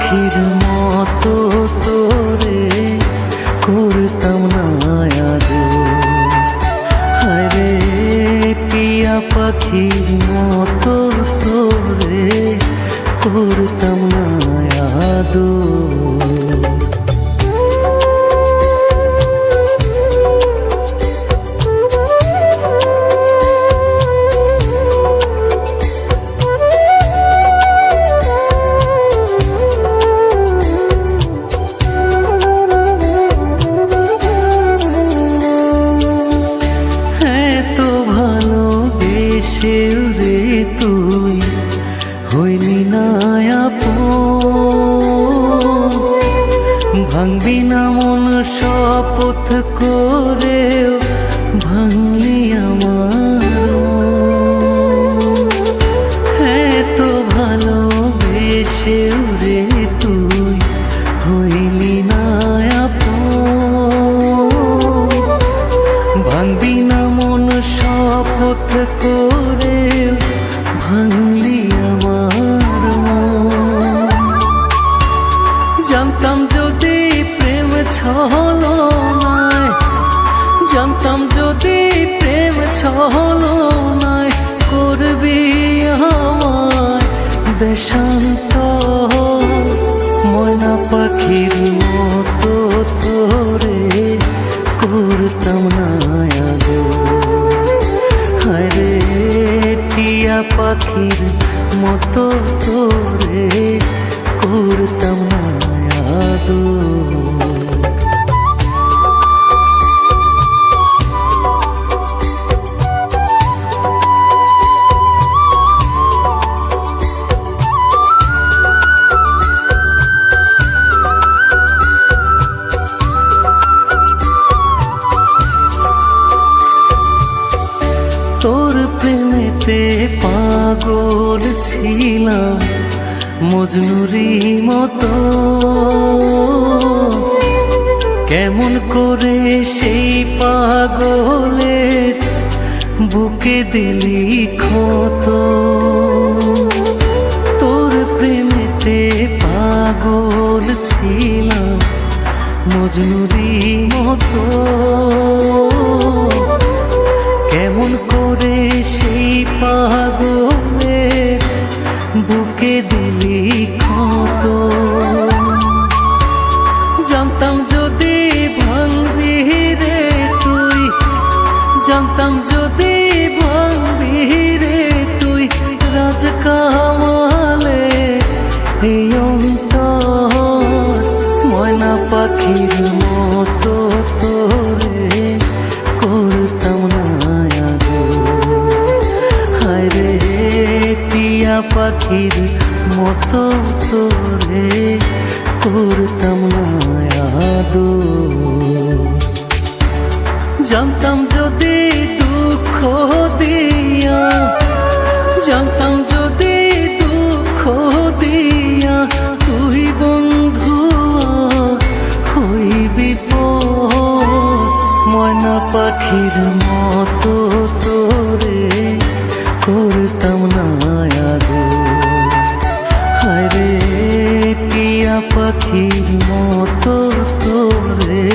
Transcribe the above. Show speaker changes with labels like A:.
A: পাখির মতো তোরে করতাম না আদর। হায়রে টিয়া পাখির মতো তোরে করতাম না আদর। রে তুই হইলি না আপন, ভাঙবি না মন শপথ করে ভাঙলি আমার। হ্যাঁ তো ভালোবেসে রে তুই হইলি না আপন, ভাঙবি না মন শপথ করে ভাঙলি আমার মন। জানতাম যদি প্রেম ছলনায়, জানতাম যদি প্রেম ছলনায় করবি আমায় দেশান্তর, ময়না পাখির মতো তোরে করতাম না আদর। হায়রে টিয়া পাখির মতো তোরে করতাম না আদর। তোর প্রেমেতে পাগল ছিলাম মজনুরি মতো, কেমন করে সেই পাগলের বুকে দিলি ক্ষত। তোর প্রেমেতে পাগল ছিলাম মজনুরি মতো, কেমন করে সেই পাগলের বুকে দিলি ক্ষত। জানতাম যদি ভাঙবি রে তুই, জানতাম যদি ভাঙবি রে তুই রাজ কামালে এই অন্তর, ময়না পাখির মতো তোরে করতাম না আদর। হায়রে টিয়া পাখির মতো তোরে করতাম না আদর। জানতাম যদি দুঃখ দিয়া, জানতাম যদি দুঃখ দিয়া তুই বন্ধু হইবি পর, ময়না পাখির মতো তোরে করতাম না আদর। হায়রে টিয়া পাখির মতো তোরে